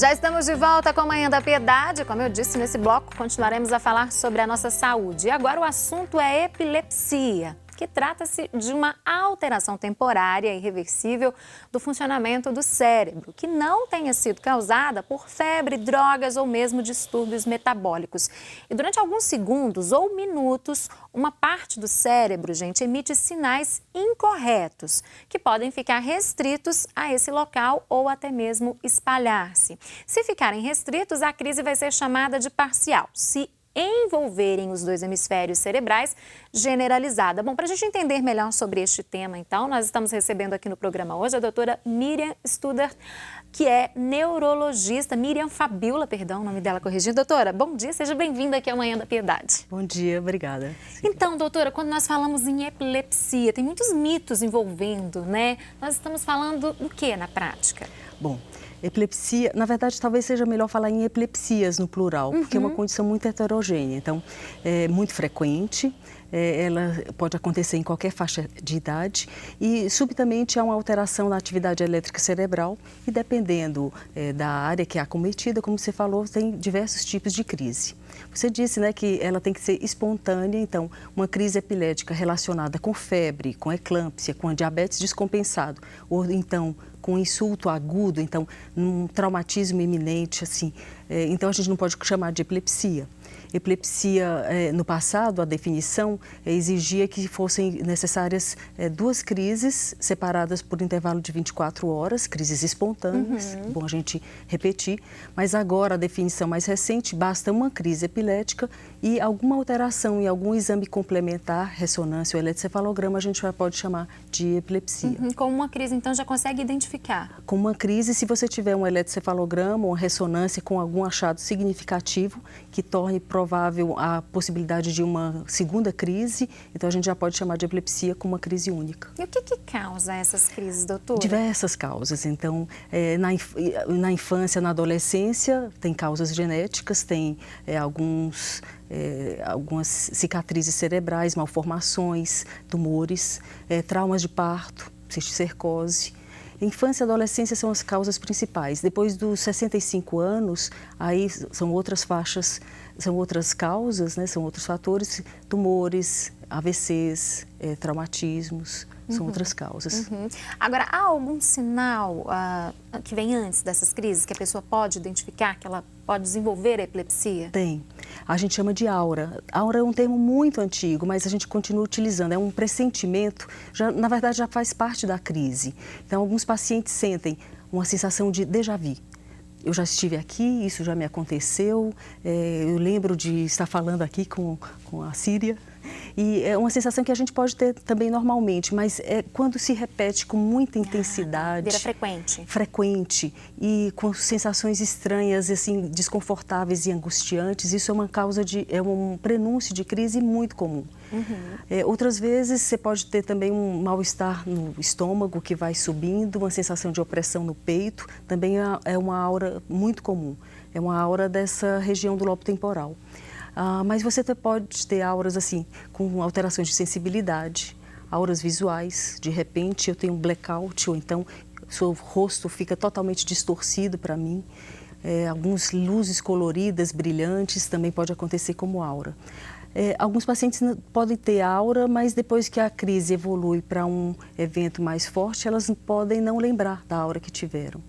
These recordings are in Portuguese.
Já estamos de volta com a Manhã da Piedade. Como eu disse, nesse bloco continuaremos a falar sobre a nossa saúde. E agora o assunto é epilepsia, que trata-se de uma alteração temporária e irreversível do funcionamento do cérebro, que não tenha sido causada por febre, drogas ou mesmo distúrbios metabólicos. E durante alguns segundos ou minutos, uma parte do cérebro, gente, emite sinais incorretos, que podem ficar restritos a esse local ou até mesmo espalhar-se. Se ficarem restritos, a crise vai ser chamada de parcial. Se envolverem os dois hemisférios cerebrais, generalizada. Bom, para a gente entender melhor sobre este tema, então, nós estamos recebendo aqui no programa hoje a doutora Miriam Studart, que é neurologista, Miriam Fabiola, perdão, o nome dela corrigindo. Doutora, bom dia, seja bem-vinda aqui ao Manhã da Piedade. Bom dia, obrigada. Então, doutora, quando nós falamos em epilepsia, tem muitos mitos envolvendo, né? Nós estamos falando do que na prática? Bom, epilepsia, na verdade, talvez seja melhor falar em epilepsias no plural, porque é uma condição muito heterogênea. Então, é muito frequente, ela pode acontecer em qualquer faixa de idade e, subitamente, há uma alteração na atividade elétrica cerebral e, dependendo da área que é acometida, como você falou, tem diversos tipos de crise. Você disse, né, que ela tem que ser espontânea, então, uma crise epilética relacionada com febre, com eclâmpsia, com diabetes descompensado, ou então com insulto agudo, então, um traumatismo iminente, assim. Então, a gente não pode chamar de epilepsia. Epilepsia, no passado, a definição exigia que fossem necessárias duas crises separadas por intervalo de 24 horas, crises espontâneas, bom a gente repetir, mas agora a definição mais recente, basta uma crise epilética e alguma alteração em algum exame complementar, ressonância ou eletrocefalograma, a gente já pode chamar de epilepsia. Com uma crise, então, já consegue identificar? Com uma crise, se você tiver um eletrocefalograma ou uma ressonância com algum achado significativo que torne provável a possibilidade de uma segunda crise, então a gente já pode chamar de epilepsia com uma crise única. E o que causa essas crises, doutora? Diversas causas. Então, na infância, na adolescência, tem causas genéticas, tem algumas cicatrizes cerebrais, malformações, tumores, traumas de parto, cisticercose. Infância e adolescência são as causas principais. Depois dos 65 anos, aí são outras faixas, são outras causas, né? São outros fatores, tumores, AVCs, traumatismos, são outras causas. Agora, há algum sinal que vem antes dessas crises, que a pessoa pode identificar, que ela pode desenvolver a epilepsia? Tem. A gente chama de aura. Aura é um termo muito antigo, mas a gente continua utilizando. É um pressentimento, na verdade já faz parte da crise. Então, alguns pacientes sentem uma sensação de déjà vu. Eu já estive aqui, isso já me aconteceu, eu lembro de estar falando aqui com a Síria. E é uma sensação que a gente pode ter também normalmente, mas é quando se repete com muita intensidade. Vira frequente. Frequente e com sensações estranhas, assim, desconfortáveis e angustiantes. Isso é uma causa é um prenúncio de crise muito comum. Outras vezes você pode ter também um mal-estar no estômago que vai subindo, uma sensação de opressão no peito. Também é uma aura muito comum. É uma aura dessa região do lobo temporal. Mas você pode ter auras assim, com alterações de sensibilidade, auras visuais, de repente eu tenho um blackout, ou então seu rosto fica totalmente distorcido para mim. Algumas luzes coloridas, brilhantes, também pode acontecer como aura. Alguns pacientes podem ter aura, mas depois que a crise evolui para um evento mais forte, elas podem não lembrar da aura que tiveram.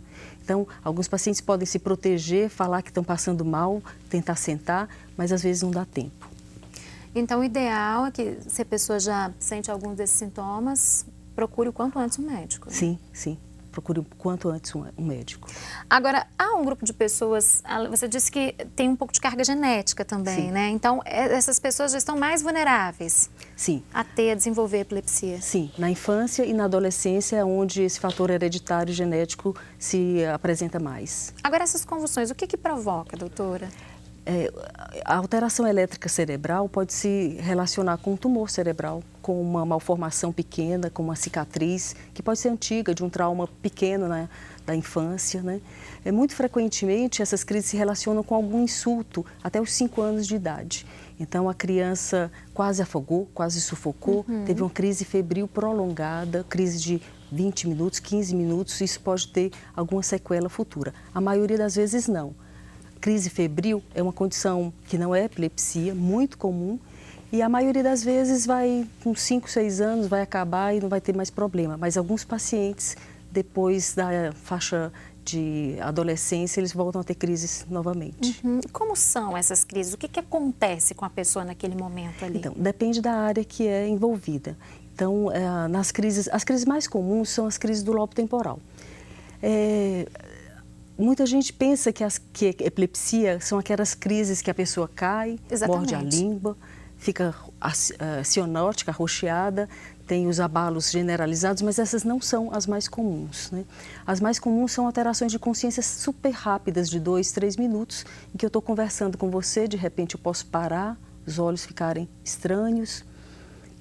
Então, alguns pacientes podem se proteger, falar que estão passando mal, tentar sentar, mas às vezes não dá tempo. Então, o ideal é que, se a pessoa já sente algum desses sintomas, procure o quanto antes um médico. Né? Sim, sim. Procure o quanto antes um médico. Agora, há um grupo de pessoas, você disse que tem um pouco de carga genética também, Sim. né? Então, essas pessoas já estão mais vulneráveis. Sim. A desenvolver epilepsia. Sim, na infância e na adolescência é onde esse fator hereditário genético se apresenta mais. Agora, essas convulsões, o que provoca, doutora? A alteração elétrica cerebral pode se relacionar com um tumor cerebral, com uma malformação pequena, com uma cicatriz, que pode ser antiga, de um trauma pequeno, né, da infância, né? Muito frequentemente, essas crises se relacionam com algum insulto até os 5 anos de idade. Então, a criança quase afogou, quase sufocou, teve uma crise febril prolongada, crise de 20 minutos, 15 minutos, isso pode ter alguma sequela futura. A maioria das vezes não. Crise febril é uma condição que não é epilepsia, muito comum, e a maioria das vezes vai, com 5, 6 anos, vai acabar e não vai ter mais problema. Mas alguns pacientes, depois da faixa de adolescência, eles voltam a ter crises novamente. Como são essas crises? O que acontece com a pessoa naquele momento ali? Então, depende da área que é envolvida. Então, as crises mais comuns são as crises do lobo temporal. Muita gente pensa que a epilepsia são aquelas crises que a pessoa cai, morde a língua, fica cianótica, arroxeada, tem os abalos generalizados, mas essas não são as mais comuns, né? As mais comuns são alterações de consciência super rápidas, de 2, 3 minutos, em que eu estou conversando com você, de repente eu posso parar, os olhos ficarem estranhos,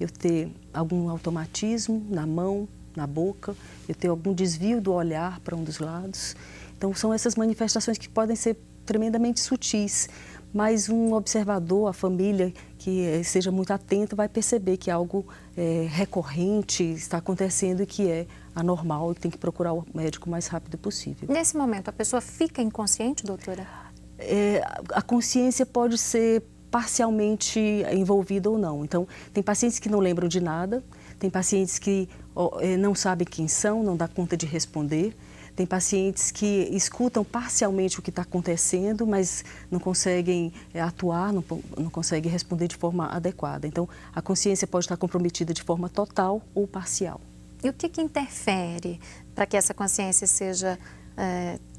eu ter algum automatismo na mão, na boca, eu ter algum desvio do olhar para um dos lados. Então, são essas manifestações que podem ser tremendamente sutis, mas um observador, a família que seja muito atento, vai perceber que algo recorrente está acontecendo e que é anormal e tem que procurar o médico o mais rápido possível. Nesse momento, a pessoa fica inconsciente, doutora? A consciência pode ser parcialmente envolvida ou não. Então, tem pacientes que não lembram de nada, tem pacientes que não sabem quem são, não dá conta de responder. Tem pacientes que escutam parcialmente o que está acontecendo, mas não conseguem atuar, não conseguem responder de forma adequada. Então, a consciência pode estar comprometida de forma total ou parcial. E o que interfere para que essa consciência seja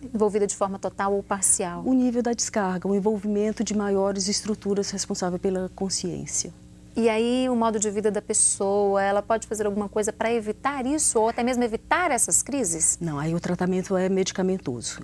envolvida de forma total ou parcial? O nível da descarga, o envolvimento de maiores estruturas responsáveis pela consciência. E aí, o modo de vida da pessoa, ela pode fazer alguma coisa para evitar isso ou até mesmo evitar essas crises? Não, aí o tratamento é medicamentoso.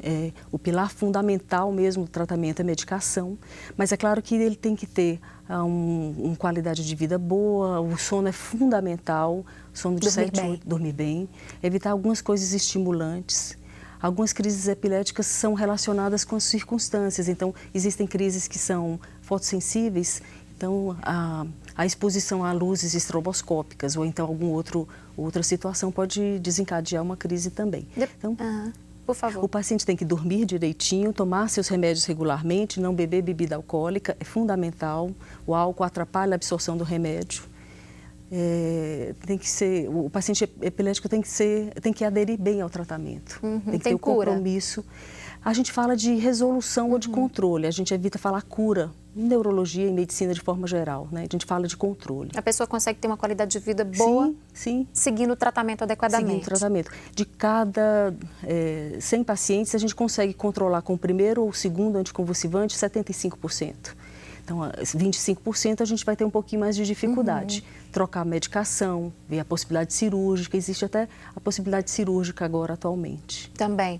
O pilar fundamental mesmo do tratamento é medicação, mas é claro que ele tem que ter uma qualidade de vida boa, o sono é fundamental, sono de 7, 8, dormir bem, evitar algumas coisas estimulantes. Algumas crises epiléticas são relacionadas com as circunstâncias, então existem crises que são fotossensíveis. Então, a exposição a luzes estroboscópicas ou então outra situação pode desencadear uma crise também. Então, por favor. O paciente tem que dormir direitinho, tomar seus remédios regularmente, não beber bebida alcoólica, é fundamental. O álcool atrapalha a absorção do remédio. O paciente epilético tem que aderir bem ao tratamento. Tem que ter o compromisso. A gente fala de resolução ou de controle, a gente evita falar cura. Em neurologia e medicina de forma geral, né? A gente fala de controle. A pessoa consegue ter uma qualidade de vida boa, sim. Seguindo o tratamento adequadamente. Seguindo o tratamento. De cada 100 pacientes, a gente consegue controlar com o primeiro ou o segundo anticonvulsivante 75%. Então, 25% a gente vai ter um pouquinho mais de dificuldade. Trocar a medicação, ver a possibilidade cirúrgica, existe até a possibilidade cirúrgica agora atualmente. Também.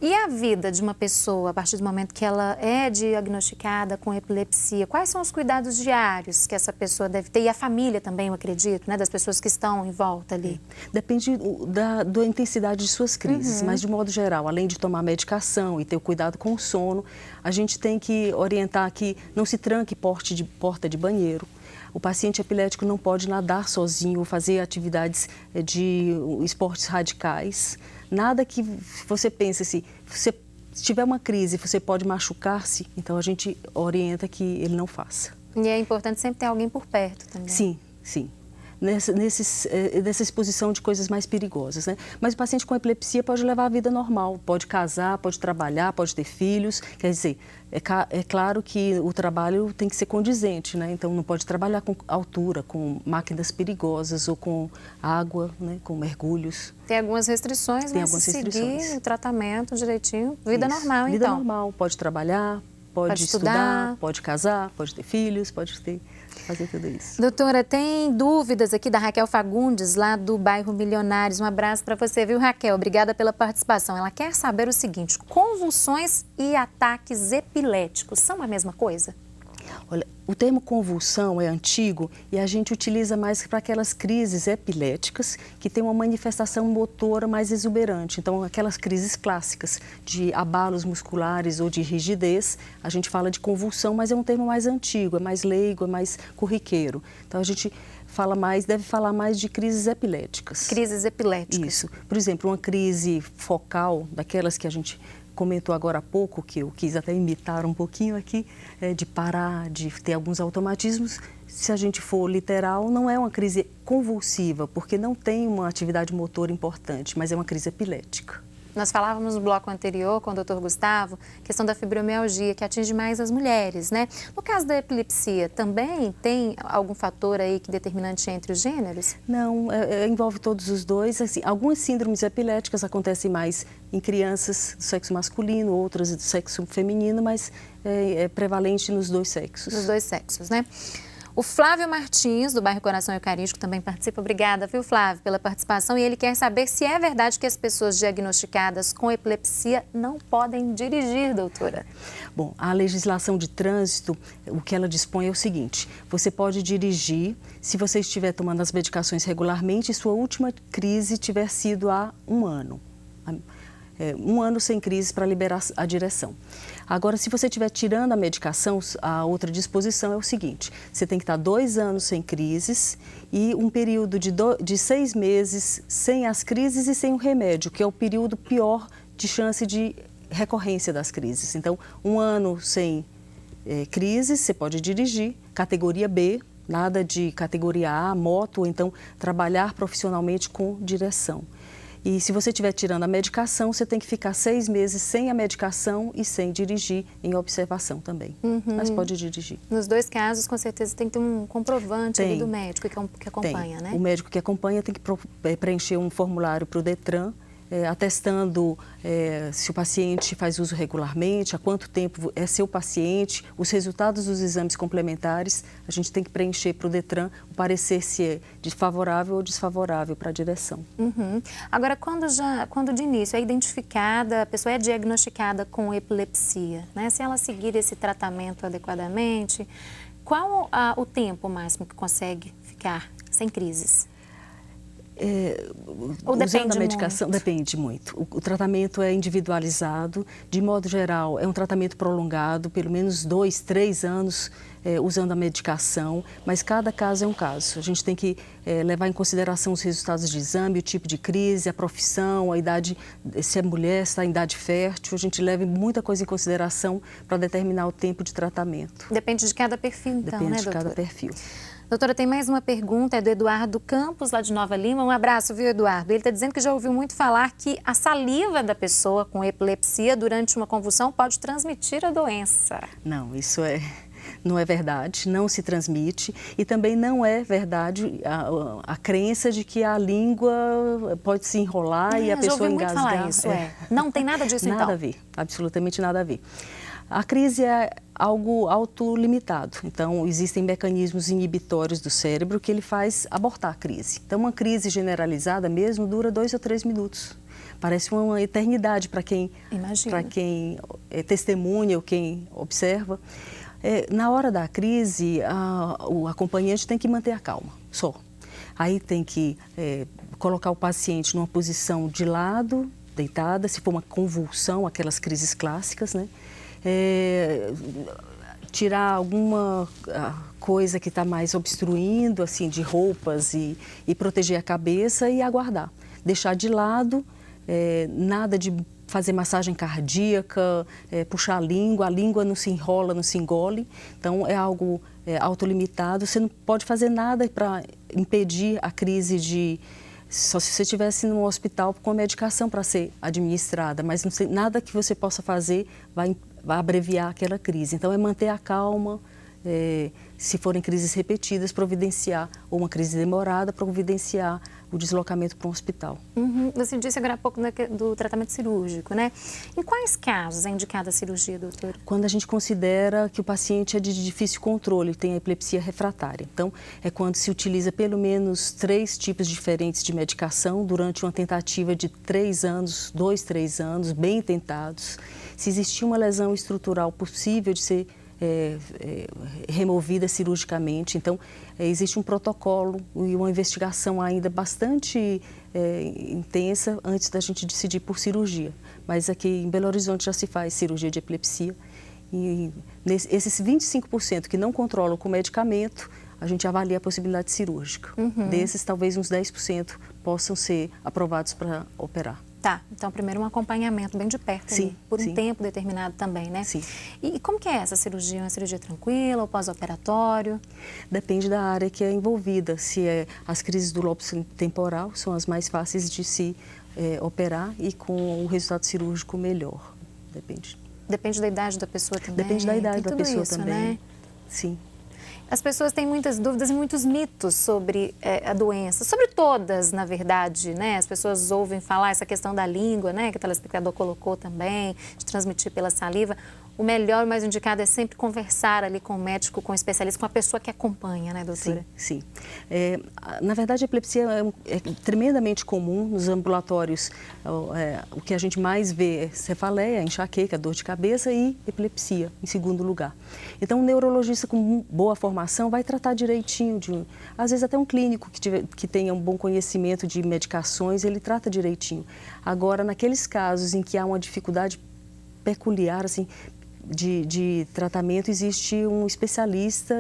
E a vida de uma pessoa, a partir do momento que ela é diagnosticada com epilepsia, quais são os cuidados diários que essa pessoa deve ter? E a família também, eu acredito, né, das pessoas que estão em volta ali. Depende da intensidade de suas crises, mas de modo geral, além de tomar medicação e ter o cuidado com o sono, a gente tem que orientar que não se tranque porta de banheiro. O paciente epilético não pode nadar sozinho, fazer atividades de esportes radicais. Nada que você pense assim, se tiver uma crise, você pode machucar-se, então a gente orienta que ele não faça. E é importante sempre ter alguém por perto também. Sim. Nessa exposição de coisas mais perigosas, né? Mas o paciente com epilepsia pode levar a vida normal, pode casar, pode trabalhar, pode ter filhos. Quer dizer, é claro que o trabalho tem que ser condizente, né? Então não pode trabalhar com altura, com máquinas perigosas ou com água, né? Com mergulhos. Tem algumas restrições, mas se seguir o tratamento direitinho, vida normal, então. Vida normal, pode trabalhar, pode estudar, pode casar, pode ter filhos, fazer tudo isso. Doutora, tem dúvidas aqui da Raquel Fagundes, lá do bairro Milionários. Um abraço para você, viu, Raquel? Obrigada pela participação. Ela quer saber o seguinte: convulsões e ataques epiléticos são a mesma coisa? Olha, o termo convulsão é antigo e a gente utiliza mais para aquelas crises epiléticas que têm uma manifestação motora mais exuberante. Então, aquelas crises clássicas de abalos musculares ou de rigidez, a gente fala de convulsão, mas é um termo mais antigo, é mais leigo, é mais corriqueiro. Então, a gente deve falar mais de crises epiléticas. Crises epiléticas. Isso. Por exemplo, uma crise focal, daquelas que a gente comentou agora há pouco, que eu quis até imitar um pouquinho aqui, de parar, de ter alguns automatismos. Se a gente for literal, não é uma crise convulsiva, porque não tem uma atividade motora importante, mas é uma crise epilética. Nós falávamos no bloco anterior com o doutor Gustavo, questão da fibromialgia, que atinge mais as mulheres, né? No caso da epilepsia, também tem algum fator aí que determinante entre os gêneros? Não, envolve todos os dois. Assim, algumas síndromes epiléticas acontecem mais em crianças do sexo masculino, outras do sexo feminino, mas é prevalente nos dois sexos. Nos dois sexos, né? O Flávio Martins, do bairro Coração Eucarístico, também participa. Obrigada, viu, Flávio, pela participação. E ele quer saber se é verdade que as pessoas diagnosticadas com epilepsia não podem dirigir, doutora. Bom, a legislação de trânsito, o que ela dispõe é o seguinte: você pode dirigir se você estiver tomando as medicações regularmente e sua última crise tiver sido há 1 ano. 1 ano sem crise para liberar a direção. Agora, se você estiver tirando a medicação, a outra disposição é o seguinte: você tem que estar 2 anos sem crises e um período de 6 meses sem as crises e sem o remédio, que é o período pior de chance de recorrência das crises. Então, 1 ano sem crises, você pode dirigir, categoria B, nada de categoria A, moto, ou então trabalhar profissionalmente com direção. E se você estiver tirando a medicação, você tem que ficar 6 meses sem a medicação e sem dirigir, em observação também. Mas pode dirigir. Nos dois casos, com certeza, tem que ter um comprovante ali do médico que acompanha, né? O médico que acompanha tem que preencher um formulário para o Detran, atestando se o paciente faz uso regularmente, há quanto tempo é seu paciente, os resultados dos exames complementares. A gente tem que preencher para o Detran o parecer se é favorável ou desfavorável para a direção. Agora, quando de início é identificada, a pessoa é diagnosticada com epilepsia, né? Se ela seguir esse tratamento adequadamente, qual o tempo máximo que consegue ficar sem crises? Ou usando a medicação, depende muito. O tratamento é individualizado, de modo geral, é um tratamento prolongado, pelo menos 2, 3 anos usando a medicação, mas cada caso é um caso. A gente tem que levar em consideração os resultados de exame, o tipo de crise, a profissão, a idade, se é mulher, se está em idade fértil. A gente leva muita coisa em consideração para determinar o tempo de tratamento. Depende de cada perfil, então, né, doutora? Depende de cada perfil. Doutora, tem mais uma pergunta, é do Eduardo Campos, lá de Nova Lima. Um abraço, viu, Eduardo? Ele está dizendo que já ouviu muito falar que a saliva da pessoa com epilepsia durante uma convulsão pode transmitir a doença. Não, isso não é verdade, não se transmite. E também não é verdade a crença de que a língua pode se enrolar e a pessoa engasgar. Já ouvi muito falar isso, Não tem nada disso, então? Nada a ver, absolutamente nada a ver. A crise é algo autolimitado, então existem mecanismos inibitórios do cérebro que ele faz abortar a crise. Então, uma crise generalizada mesmo dura 2 ou 3 minutos. Parece uma eternidade para quem testemunha ou quem observa. Na hora da crise, o acompanhante tem que manter a calma, só. Aí tem que colocar o paciente numa posição de lado, deitada, se for uma convulsão, aquelas crises clássicas, né? Tirar alguma coisa que está mais obstruindo, assim, de roupas e proteger a cabeça e aguardar. Deixar de lado, nada de fazer massagem cardíaca, puxar a língua não se enrola, não se engole. Então, é algo autolimitado. Você não pode fazer nada para impedir a crise só se você estivesse no hospital com a medicação para ser administrada, mas nada que você possa fazer vai abreviar aquela crise. Então, é manter a calma, se forem crises repetidas, providenciar, ou uma crise demorada, providenciar o deslocamento para um hospital. Você disse agora há pouco do tratamento cirúrgico, né? Em quais casos é indicada a cirurgia, doutora? Quando a gente considera que o paciente é de difícil controle, tem a epilepsia refratária. Então, é quando se utiliza pelo menos 3 tipos diferentes de medicação durante uma tentativa de 3 anos, 2, 3 anos, bem tentados. Se existir uma lesão estrutural possível de ser removida cirurgicamente. Então, existe um protocolo e uma investigação ainda bastante intensa antes da gente decidir por cirurgia. Mas aqui em Belo Horizonte já se faz cirurgia de epilepsia. E esses 25% que não controlam com medicamento, a gente avalia a possibilidade cirúrgica. Desses, talvez uns 10% possam ser aprovados para operar. Tá, então primeiro um acompanhamento bem de perto, sim, ali, por um sim. tempo determinado também, né? Sim. E como que é essa cirurgia? Uma cirurgia tranquila ou pós-operatório? Depende da área que é envolvida. Se as crises do lobo temporal são as mais fáceis de se operar e com o resultado cirúrgico melhor. Depende. Depende da idade da pessoa também? Depende da idade da pessoa isso, também. Né? Sim. As pessoas têm muitas dúvidas e muitos mitos sobre a doença, sobre todas, na verdade, né? As pessoas ouvem falar essa questão da língua, né? Que o telespectador colocou também, de transmitir pela saliva. O melhor, o mais indicado é sempre conversar ali com o médico, com o especialista, com a pessoa que acompanha, né, doutora? Sim, sim. Na verdade, a epilepsia é tremendamente comum nos ambulatórios. O que a gente mais vê é cefaleia, enxaqueca, dor de cabeça e epilepsia, em segundo lugar. Então, um neurologista com boa formação vai tratar direitinho, às vezes até um clínico que tenha um bom conhecimento de medicações, ele trata direitinho. Agora, naqueles casos em que há uma dificuldade peculiar, assim, de tratamento, existe um especialista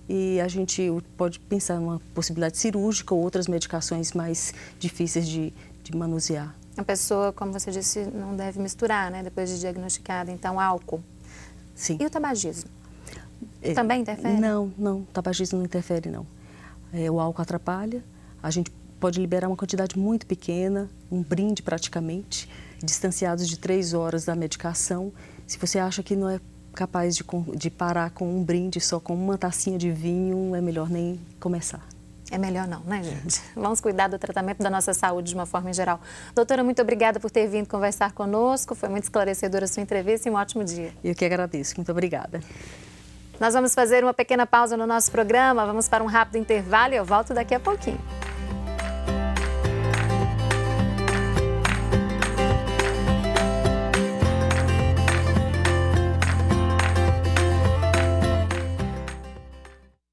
e a gente pode pensar numa possibilidade cirúrgica ou outras medicações mais difíceis de manusear. A pessoa, como você disse, não deve misturar, né, depois de diagnosticada, então álcool. Sim. E o tabagismo? Também interfere? Não, o tabagismo não interfere, não. O álcool atrapalha, a gente pode liberar uma quantidade muito pequena, um brinde praticamente, distanciados de 3 horas da medicação. Se você acha que não é capaz de parar com um brinde, só com uma tacinha de vinho, é melhor nem começar. É melhor não, né, gente? Vamos cuidar do tratamento da nossa saúde de uma forma em geral. Doutora, muito obrigada por ter vindo conversar conosco. Foi muito esclarecedora a sua entrevista e um ótimo dia. Eu que agradeço. Muito obrigada. Nós vamos fazer uma pequena pausa no nosso programa. Vamos para um rápido intervalo e eu volto daqui a pouquinho.